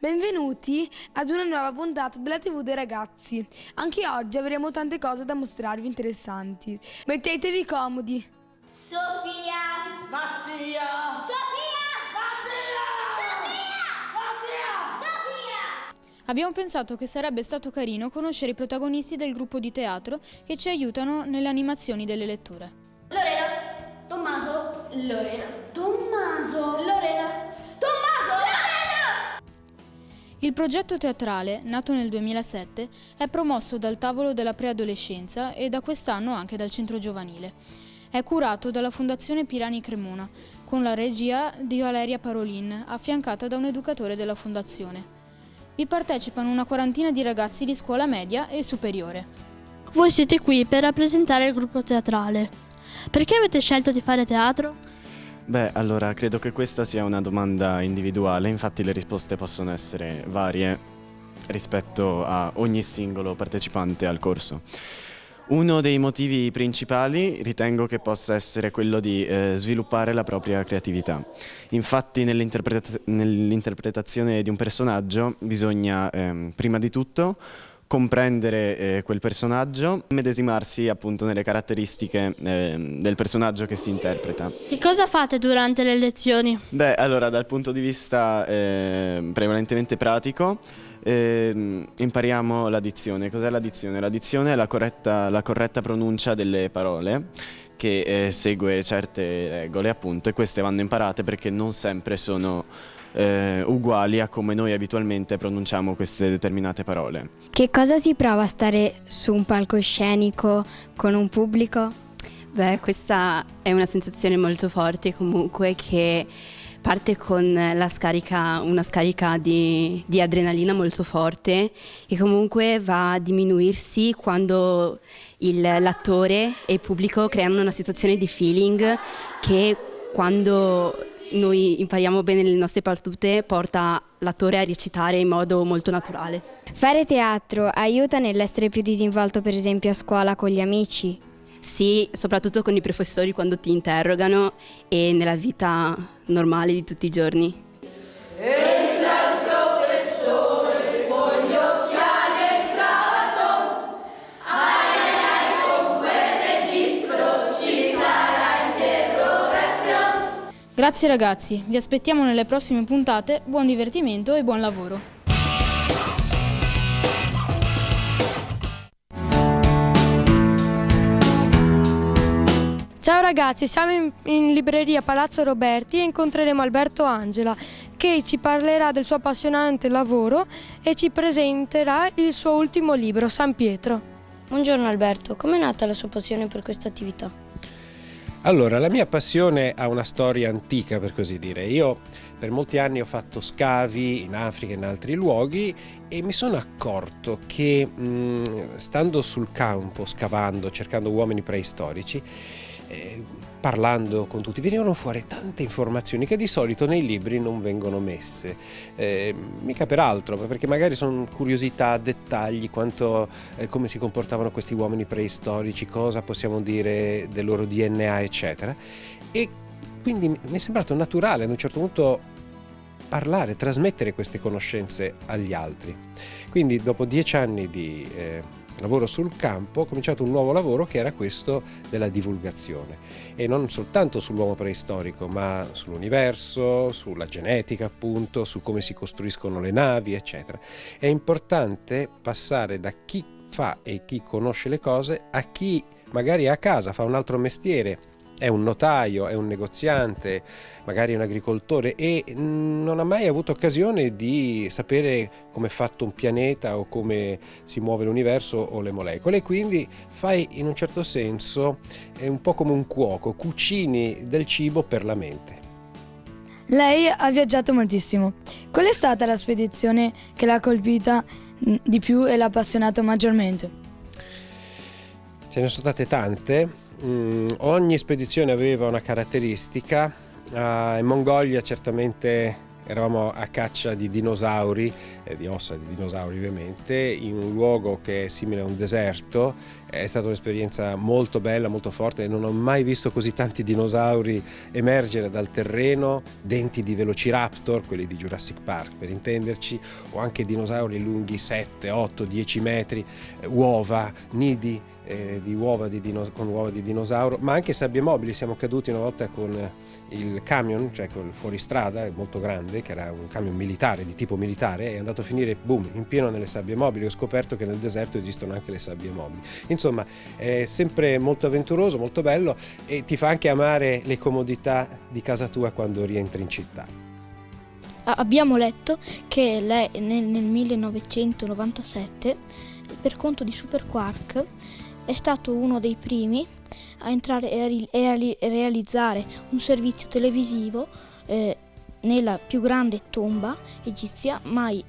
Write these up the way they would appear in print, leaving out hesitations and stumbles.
Benvenuti ad una nuova puntata della TV dei ragazzi. Anche oggi avremo tante cose da mostrarvi interessanti. Mettetevi comodi. Sofia! Mattia! Sofia! Mattia! Sofia! Mattia! Sofia! Abbiamo pensato che sarebbe stato carino conoscere i protagonisti del gruppo di teatro che ci aiutano nelle animazioni delle letture. Lorena! Tommaso! Lorena! Tommaso! Lorena! Tommaso! Lorena! Il progetto teatrale, nato nel 2007, è promosso dal tavolo della preadolescenza e da quest'anno anche dal centro giovanile. È curato dalla Fondazione Pirani Cremona, con la regia di Valeria Parolin, affiancata da un educatore della fondazione. Vi partecipano una quarantina di ragazzi di scuola media e superiore. Voi siete qui per rappresentare il gruppo teatrale. Perché avete scelto di fare teatro? Beh, allora, credo che questa sia una domanda individuale, infatti le risposte possono essere varie rispetto a ogni singolo partecipante al corso. Uno dei motivi principali ritengo che possa essere quello di sviluppare la propria creatività. Infatti nell'interpretazione di un personaggio bisogna prima di tutto comprendere quel personaggio, medesimarsi appunto nelle caratteristiche del personaggio che si interpreta. Che cosa fate durante le lezioni? Beh, allora dal punto di vista prevalentemente pratico impariamo l'addizione. Cos'è l'addizione? L'addizione è la corretta pronuncia delle parole che segue certe regole appunto, e queste vanno imparate perché non sempre sono uguali a come noi abitualmente pronunciamo queste determinate parole. Che cosa si prova a stare su un palcoscenico con un pubblico? Beh, questa è una sensazione molto forte comunque, che parte con una scarica di adrenalina molto forte, che comunque va a diminuirsi quando l'attore e il pubblico creano una situazione di feeling che, quando noi impariamo bene le nostre battute, porta l'attore a recitare in modo molto naturale. Fare teatro aiuta nell'essere più disinvolto, per esempio a scuola con gli amici? Sì, soprattutto con i professori quando ti interrogano e nella vita normale di tutti i giorni. Entra il professore con gli occhiali e il cravaton. Con quel registro ci sarà interrogazione. Grazie ragazzi, vi aspettiamo nelle prossime puntate, buon divertimento e buon lavoro. Ciao ragazzi, siamo in libreria Palazzo Roberti e incontreremo Alberto Angela, che ci parlerà del suo appassionante lavoro e ci presenterà il suo ultimo libro, San Pietro. Buongiorno Alberto, com'è nata la sua passione per questa attività? Allora, la mia passione ha una storia antica, per così dire. Io per molti anni ho fatto scavi in Africa e in altri luoghi e mi sono accorto che stando sul campo, scavando, cercando uomini preistorici, parlando con tutti, venivano fuori tante informazioni che di solito nei libri non vengono messe, mica per altro, perché magari sono curiosità, dettagli, come si comportavano questi uomini preistorici, cosa possiamo dire del loro DNA, eccetera. E quindi mi è sembrato naturale ad un certo punto parlare, trasmettere queste conoscenze agli altri. Quindi dopo 10 anni di lavoro sul campo ho cominciato un nuovo lavoro, che era questo della divulgazione, e non soltanto sull'uomo preistorico, ma sull'universo, sulla genetica appunto, su come si costruiscono le navi, eccetera. È importante passare da chi fa e chi conosce le cose a chi magari a casa fa un altro mestiere, è un notaio, è un negoziante, magari è un agricoltore e non ha mai avuto occasione di sapere come è fatto un pianeta o come si muove l'universo o le molecole, e quindi fai in un certo senso è un po' come un cuoco, cucini del cibo per la mente. Lei ha viaggiato moltissimo. Qual è stata la spedizione che l'ha colpita di più e l'ha appassionato maggiormente? Ce ne sono state tante. Ogni spedizione aveva una caratteristica. In Mongolia certamente eravamo a caccia di dinosauri, di ossa di dinosauri ovviamente, in un luogo che è simile a un deserto. È stata un'esperienza molto bella, molto forte, e non ho mai visto così tanti dinosauri emergere dal terreno, denti di Velociraptor, quelli di Jurassic Park per intenderci, o anche dinosauri lunghi 7, 8, 10 metri, uova, nidi di uova con uova di dinosauro, ma anche sabbie mobili. Siamo caduti una volta con il camion, cioè col fuoristrada molto grande, che era un camion militare, di tipo militare, è andato a finire boom in pieno nelle sabbie mobili. Ho scoperto che nel deserto esistono anche le sabbie mobili. Insomma, è sempre molto avventuroso, molto bello, e ti fa anche amare le comodità di casa tua quando rientri in città. Abbiamo letto che lei nel 1997, per conto di Super Quark, è stato uno dei primi a entrare e a realizzare un servizio televisivo nella più grande tomba egizia mai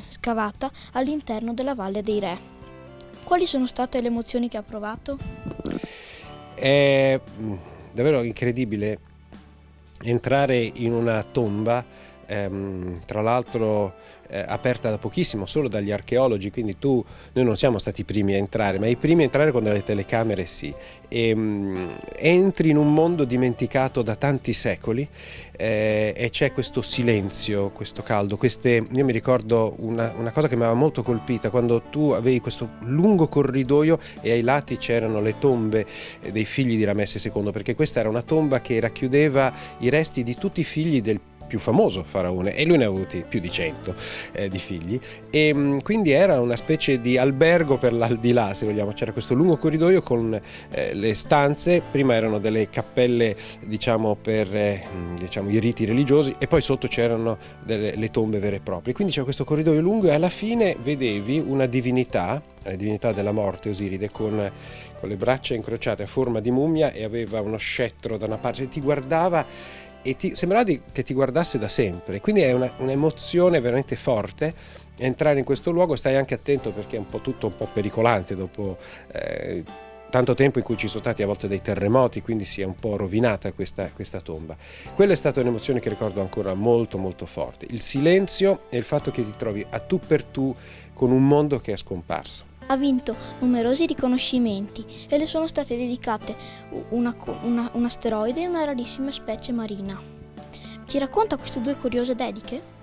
scavata all'interno della Valle dei Re. Quali sono state le emozioni che ha provato? È davvero incredibile entrare in una tomba, tra l'altro aperta da pochissimo, solo dagli archeologi, quindi noi non siamo stati i primi a entrare, ma i primi a entrare con delle telecamere sì. Entri in un mondo dimenticato da tanti secoli, e c'è questo silenzio, questo caldo, io mi ricordo una cosa che mi aveva molto colpita, quando tu avevi questo lungo corridoio e ai lati c'erano le tombe dei figli di Ramesse II, perché questa era una tomba che racchiudeva i resti di tutti i figli del più famoso faraone, e lui ne ha avuti più di 100 di figli, e quindi era una specie di albergo per l'aldilà, se vogliamo. C'era questo lungo corridoio con le stanze, prima erano delle cappelle per i riti religiosi, e poi sotto c'erano le tombe vere e proprie, quindi c'era questo corridoio lungo, e alla fine vedevi una divinità, la divinità della morte, Osiride, con le braccia incrociate a forma di mummia, e aveva uno scettro da una parte, e ti guardava e sembrava che ti guardasse da sempre. Quindi è un'emozione veramente forte entrare in questo luogo. Stai anche attento, perché è tutto un po' pericolante dopo tanto tempo in cui ci sono stati a volte dei terremoti, quindi si è un po' rovinata questa tomba. Quella è stata un'emozione che ricordo ancora molto molto forte, il silenzio e il fatto che ti trovi a tu per tu con un mondo che è scomparso. Ha vinto numerosi riconoscimenti e le sono state dedicate un asteroide e una rarissima specie marina. Ci racconta queste due curiose dediche?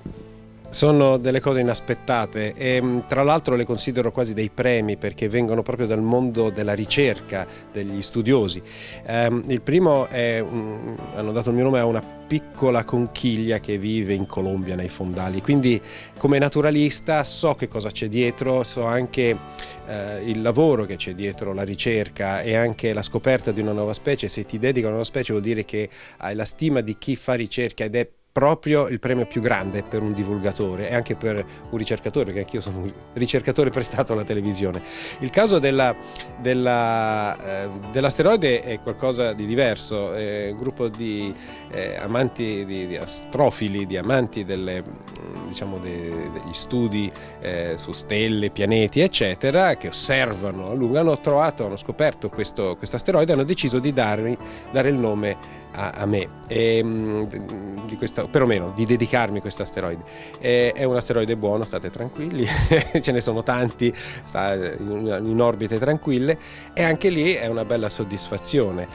Sono delle cose inaspettate, e tra l'altro le considero quasi dei premi, perché vengono proprio dal mondo della ricerca, degli studiosi. Il primo hanno dato il mio nome a una piccola conchiglia che vive in Colombia, nei fondali, quindi come naturalista so che cosa c'è dietro, so anche il lavoro che c'è dietro, la ricerca e anche la scoperta di una nuova specie. Se ti dedichi a una nuova specie vuol dire che hai la stima di chi fa ricerca, ed è proprio il premio più grande per un divulgatore e anche per un ricercatore, perché anch'io sono un ricercatore prestato alla televisione. Il caso dell'asteroide è qualcosa di diverso, è un gruppo di amanti, di astrofili, di amanti degli studi su stelle, pianeti eccetera, che osservano a lungo, hanno scoperto questo asteroide, hanno deciso di dare il nome a me, perlomeno di dedicarmi a questo asteroide. È un asteroide buono, state tranquilli, ce ne sono tanti, sta in orbite tranquille, e anche lì è una bella soddisfazione.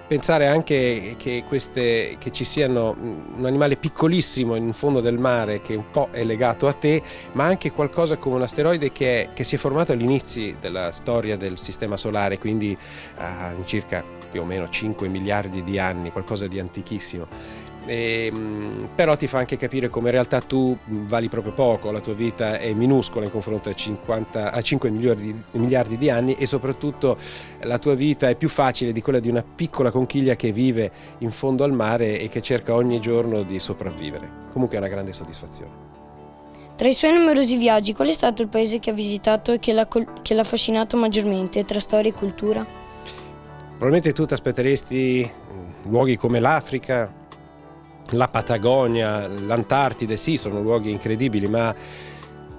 Pensare anche che ci siano un animale piccolissimo in fondo del mare che un po' è legato a te, ma anche qualcosa come un asteroide che si è formato all'inizio della storia del Sistema Solare, quindi in circa più o meno 5 miliardi di anni, qualcosa di antichissimo. Però ti fa anche capire come in realtà tu vali proprio poco, la tua vita è minuscola in confronto a 5 miliardi di anni, e soprattutto la tua vita è più facile di quella di una piccola conchiglia che vive in fondo al mare e che cerca ogni giorno di sopravvivere. Comunque è una grande soddisfazione. Tra i suoi numerosi viaggi, qual è stato il paese che ha visitato e che l'ha affascinato maggiormente tra storia e cultura? Probabilmente tu ti aspetteresti luoghi come l'Africa, la Patagonia, l'Antartide. Sì, sono luoghi incredibili, ma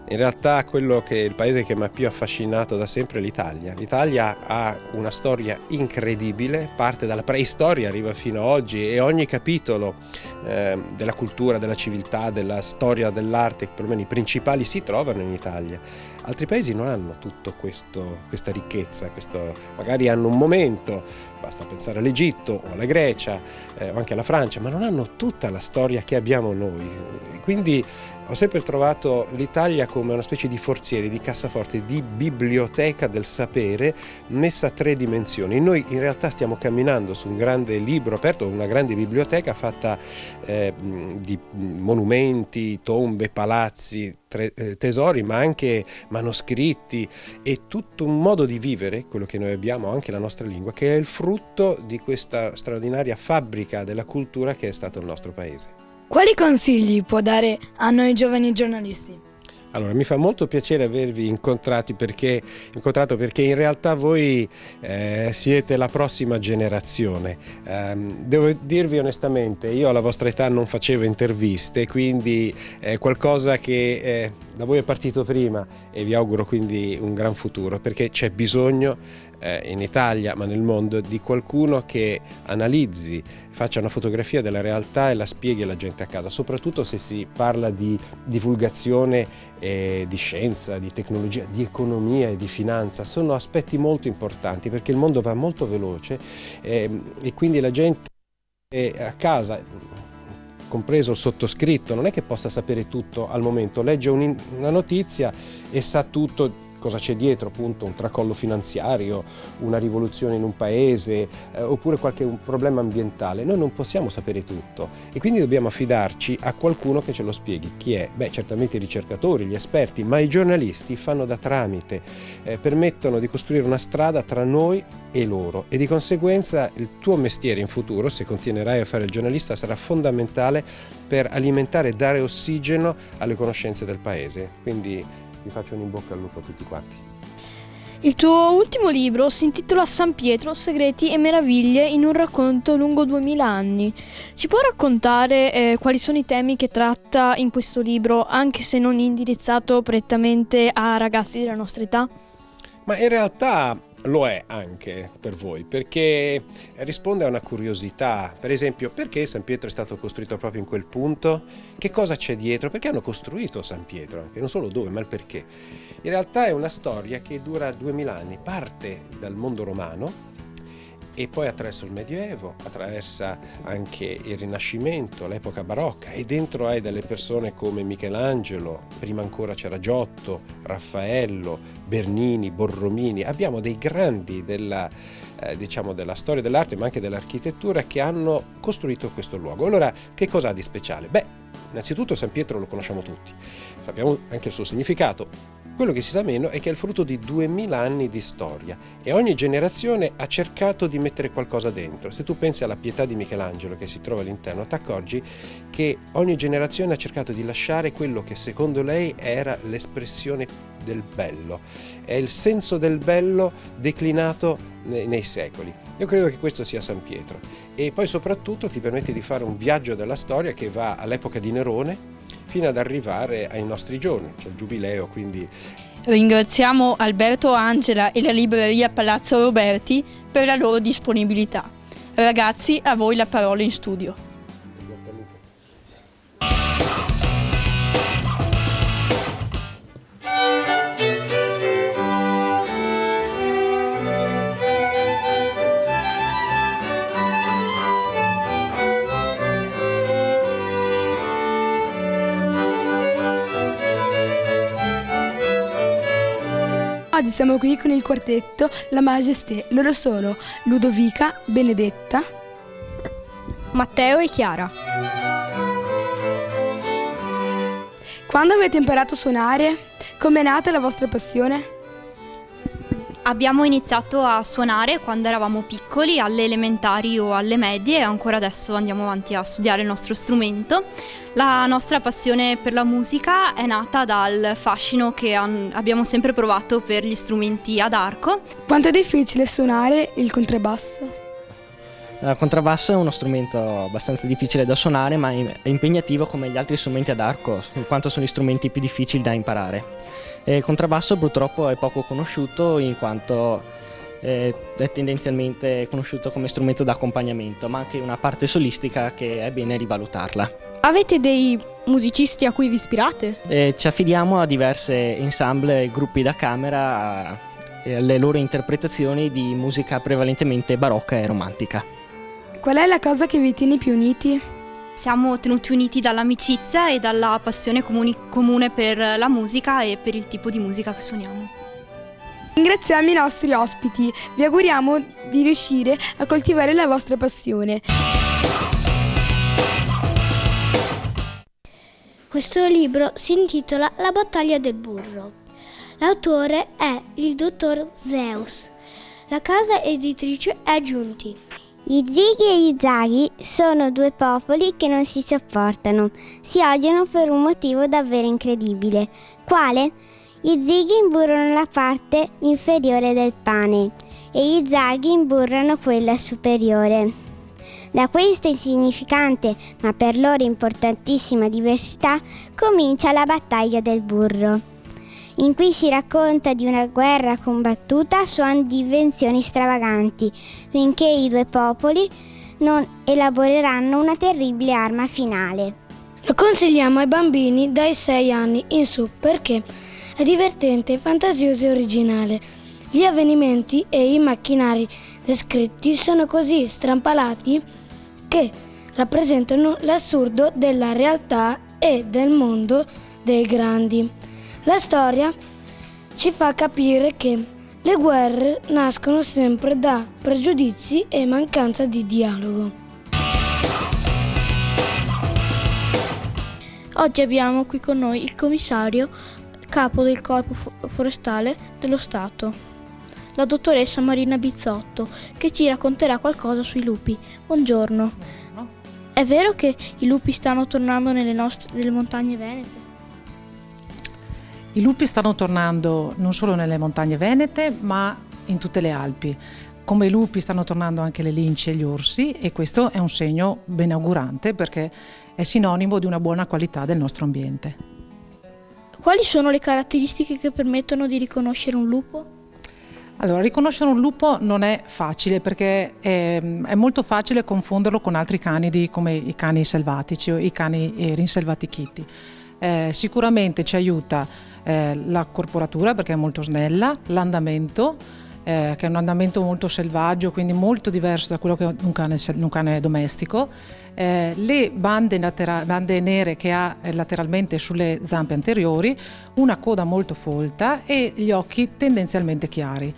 In realtà quello che il paese che mi ha più affascinato da sempre è l'Italia. L'Italia ha una storia incredibile, parte dalla preistoria, arriva fino ad oggi, e ogni capitolo della cultura, della civiltà, della storia, dell'arte, perlomeno i principali, si trovano in Italia. Altri paesi non hanno tutto questa ricchezza, magari hanno un momento, basta pensare all'Egitto o alla Grecia o anche alla Francia, ma non hanno tutta la storia che abbiamo noi. Quindi ho sempre trovato l'Italia come una specie di forziere, di cassaforte, di biblioteca del sapere messa a 3 dimensioni. Noi in realtà stiamo camminando su un grande libro aperto, una grande biblioteca fatta di monumenti, tombe, palazzi, tesori, ma anche manoscritti, e tutto un modo di vivere, quello che noi abbiamo, anche la nostra lingua, che è il frutto di questa straordinaria fabbrica della cultura che è stato il nostro paese. Quali consigli può dare a noi giovani giornalisti? Allora, mi fa molto piacere avervi incontrato perché in realtà voi siete la prossima generazione. Devo dirvi onestamente, io alla vostra età non facevo interviste, quindi è qualcosa che da voi è partito prima, e vi auguro quindi un gran futuro, perché c'è bisogno in Italia, ma nel mondo, di qualcuno che analizzi, faccia una fotografia della realtà e la spieghi alla gente a casa, soprattutto se si parla di divulgazione di scienza, di tecnologia, di economia e di finanza. Sono aspetti molto importanti perché il mondo va molto veloce e quindi la gente a casa, compreso il sottoscritto, non è che possa sapere tutto al momento, legge una notizia e sa tutto cosa c'è dietro, appunto un tracollo finanziario, una rivoluzione in un paese oppure un problema ambientale. Noi non possiamo sapere tutto e quindi dobbiamo affidarci a qualcuno che ce lo spieghi. Chi è? Beh, certamente i ricercatori, gli esperti, ma i giornalisti fanno da tramite, permettono di costruire una strada tra noi e loro, e di conseguenza il tuo mestiere in futuro, se continuerai a fare il giornalista, sarà fondamentale per alimentare e dare ossigeno alle conoscenze del paese. Quindi vi faccio un in bocca al lupo a tutti quanti. Il tuo ultimo libro si intitola San Pietro, segreti e meraviglie in un racconto lungo 2000 anni. Ci può raccontare quali sono i temi che tratta in questo libro, anche se non indirizzato prettamente a ragazzi della nostra età? Ma in realtà lo è anche per voi, perché risponde a una curiosità. Per esempio, perché San Pietro è stato costruito proprio in quel punto? Che cosa c'è dietro? Perché hanno costruito San Pietro? E non solo dove, ma il perché. In realtà è una storia che dura 2000 anni, parte dal mondo romano e poi attraverso il Medioevo, attraversa anche il Rinascimento, l'epoca barocca, e dentro hai delle persone come Michelangelo, prima ancora c'era Giotto, Raffaello, Bernini, Borromini. Abbiamo dei grandi della storia dell'arte, ma anche dell'architettura, che hanno costruito questo luogo. Allora, che cosa ha di speciale? Beh, innanzitutto San Pietro lo conosciamo tutti, sappiamo anche il suo significato. Quello che si sa meno è che è il frutto di 2000 anni di storia e ogni generazione ha cercato di mettere qualcosa dentro. Se tu pensi alla Pietà di Michelangelo che si trova all'interno, ti accorgi che ogni generazione ha cercato di lasciare quello che secondo lei era l'espressione del bello. È il senso del bello declinato nei secoli. Io credo che questo sia San Pietro. E poi soprattutto ti permette di fare un viaggio della storia che va all'epoca di Nerone fino ad arrivare ai nostri giorni, c'è il Giubileo, quindi... Ringraziamo Alberto Angela e la libreria Palazzo Roberti per la loro disponibilità. Ragazzi, a voi la parola in studio. Oggi siamo qui con il quartetto La Majesté. Loro sono Ludovica, Benedetta, Matteo e Chiara. Quando avete imparato a suonare? Com'è nata la vostra passione? Abbiamo iniziato a suonare quando eravamo piccoli, alle elementari o alle medie, e ancora adesso andiamo avanti a studiare il nostro strumento. La nostra passione per la musica è nata dal fascino che abbiamo sempre provato per gli strumenti ad arco. Quanto è difficile suonare il contrabbasso? Il contrabbasso è uno strumento abbastanza difficile da suonare, ma è impegnativo come gli altri strumenti ad arco, in quanto sono gli strumenti più difficili da imparare. Il contrabbasso purtroppo è poco conosciuto, in quanto è tendenzialmente conosciuto come strumento d'accompagnamento, ma anche una parte solistica che è bene rivalutarla. Avete dei musicisti a cui vi ispirate? Ci affidiamo a diverse ensemble e gruppi da camera alle loro interpretazioni di musica prevalentemente barocca e romantica. Qual è la cosa che vi tiene più uniti? Siamo tenuti uniti dall'amicizia e dalla passione comune per la musica e per il tipo di musica che suoniamo. Ringraziamo i nostri ospiti, vi auguriamo di riuscire a coltivare la vostra passione. Questo libro si intitola La battaglia del burro. L'autore è il dottor Zeus. La casa editrice è Giunti. Gli Zighi e gli Zaghi sono due popoli che non si sopportano, si odiano per un motivo davvero incredibile. Quale? Gli Zighi imburrano la parte inferiore del pane e gli Zaghi imburrano quella superiore. Da questa insignificante ma per loro importantissima diversità comincia la battaglia del burro, in cui si racconta di una guerra combattuta a suon di invenzioni stravaganti, finché i due popoli non elaboreranno una terribile arma finale. Lo consigliamo ai bambini dai 6 anni in su perché è divertente, fantasioso e originale. Gli avvenimenti e i macchinari descritti sono così strampalati che rappresentano l'assurdo della realtà e del mondo dei grandi. La storia ci fa capire che le guerre nascono sempre da pregiudizi e mancanza di dialogo. Oggi abbiamo qui con noi il commissario capo del Corpo Forestale dello Stato, la dottoressa Marina Bizzotto, che ci racconterà qualcosa sui lupi. Buongiorno. È vero che i lupi stanno tornando nelle montagne venete? I lupi stanno tornando non solo nelle montagne venete, ma in tutte le Alpi. Come i lupi stanno tornando anche le linci e gli orsi, e questo è un segno benaugurante perché è sinonimo di una buona qualità del nostro ambiente. Quali sono le caratteristiche che permettono di riconoscere un lupo? Allora, riconoscere un lupo non è facile perché è molto facile confonderlo con altri canidi come i cani selvatici o i cani rinselvatichiti. Sicuramente ci aiuta la corporatura perché è molto snella, l'andamento che è un andamento molto selvaggio, quindi molto diverso da quello che è un cane domestico, le bande nere che ha lateralmente sulle zampe anteriori, una coda molto folta e gli occhi tendenzialmente chiari.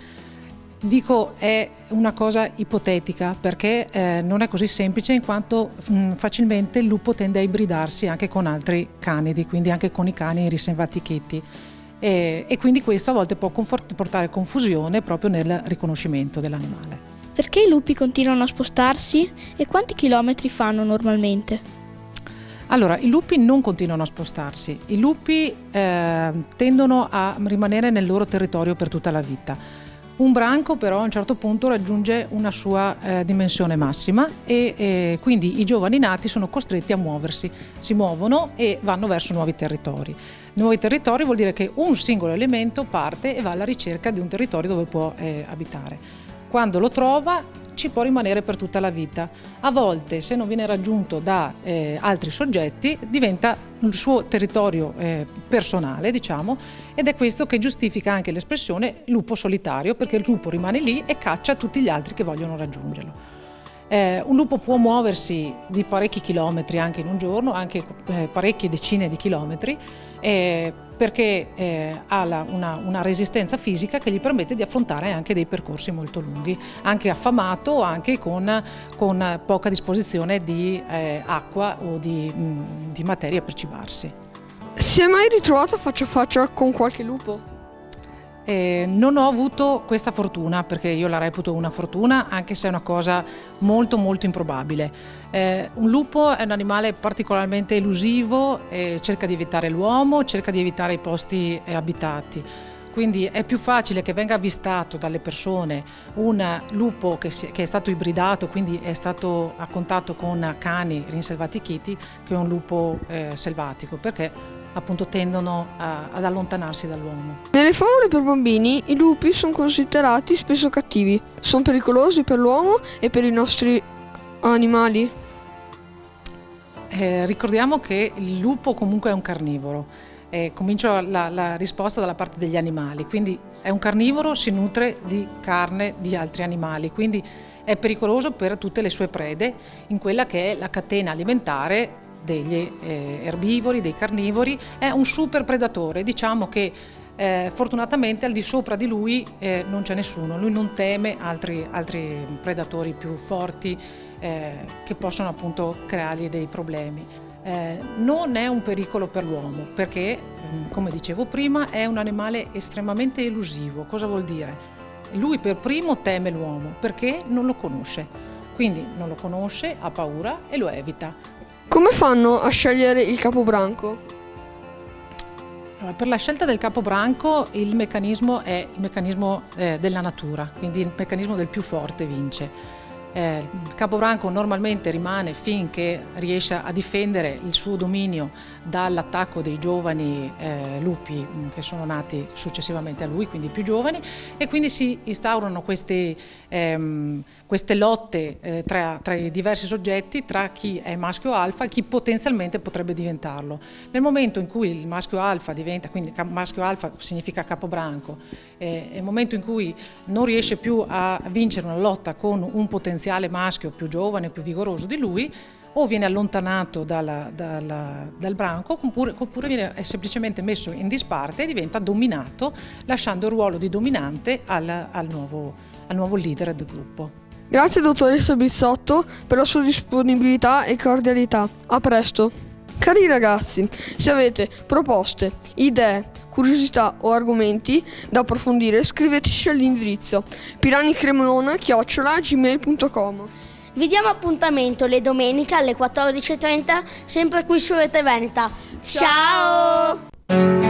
Dico è una cosa ipotetica perché non è così semplice, in quanto facilmente il lupo tende a ibridarsi anche con altri canidi, quindi anche con i cani riselvatichetti, e quindi questo a volte può portare confusione proprio nel riconoscimento dell'animale. Perché i lupi continuano a spostarsi e quanti chilometri fanno normalmente? Allora, i lupi non continuano a spostarsi, i lupi tendono a rimanere nel loro territorio per tutta la vita. Un branco però a un certo punto raggiunge una sua dimensione massima e quindi i giovani nati sono costretti a muoversi, si muovono e vanno verso nuovi territori. Nuovi territori vuol dire che un singolo elemento parte e va alla ricerca di un territorio dove può abitare. Quando lo trova ci può rimanere per tutta la vita. A volte, se non viene raggiunto da altri soggetti, diventa il suo territorio personale, diciamo, ed è questo che giustifica anche l'espressione lupo solitario, perché il lupo rimane lì e caccia tutti gli altri che vogliono raggiungerlo. Un lupo può muoversi di parecchi chilometri anche in un giorno, anche parecchie decine di chilometri, perché ha una resistenza fisica che gli permette di affrontare anche dei percorsi molto lunghi, anche affamato o anche con poca disposizione di acqua o di materia per cibarsi. Si è mai ritrovato faccia a faccia con qualche lupo? Non ho avuto questa fortuna, perché io la reputo una fortuna, anche se è una cosa molto molto improbabile. Un lupo è un animale particolarmente elusivo, cerca di evitare l'uomo, cerca di evitare i posti abitati. quindi è più facile che venga avvistato dalle persone un lupo che è stato ibridato, quindi è stato a contatto con cani rinselvatichiti, che un lupo selvatico, perché appunto tendono ad allontanarsi dall'uomo. Nelle favole per bambini i lupi sono considerati spesso cattivi. Sono pericolosi per l'uomo e per i nostri animali. Ricordiamo che il lupo comunque è un carnivoro. Comincio la risposta dalla parte degli animali, quindi è un carnivoro, si nutre di carne di altri animali, quindi è pericoloso per tutte le sue prede in quella che è la catena alimentare degli erbivori, dei carnivori. È un super predatore, diciamo che fortunatamente al di sopra di lui non c'è nessuno, lui non teme altri predatori più forti che possono appunto creargli dei problemi. Non è un pericolo per l'uomo perché, come dicevo prima, è un animale estremamente elusivo. Cosa vuol dire? Lui per primo teme l'uomo perché non lo conosce, quindi non lo conosce, ha paura e lo evita. Come fanno a scegliere il capobranco? Allora, per la scelta del capobranco il meccanismo è il meccanismo della natura, quindi il meccanismo del più forte vince. Il capobranco normalmente rimane finché riesce a difendere il suo dominio dall'attacco dei giovani lupi che sono nati successivamente a lui, quindi più giovani, e quindi si instaurano queste lotte tra i diversi soggetti, tra chi è maschio alfa e chi potenzialmente potrebbe diventarlo. Nel momento in cui il maschio alfa diventa, quindi maschio alfa significa capobranco, nel momento in cui non riesce più a vincere una lotta con un potenziale maschio più giovane, più vigoroso di lui, o viene allontanato dal branco oppure viene semplicemente messo in disparte e diventa dominato, lasciando il ruolo di dominante al nuovo leader del gruppo. Grazie dottoressa Bizzotto per la sua disponibilità e cordialità. A presto. Cari ragazzi, se avete proposte, idee, curiosità o argomenti da approfondire, scriveteci all'indirizzo piranicremona@gmail.com. Vi diamo appuntamento le domeniche alle 14:30, sempre qui su Rete Veneta. Ciao!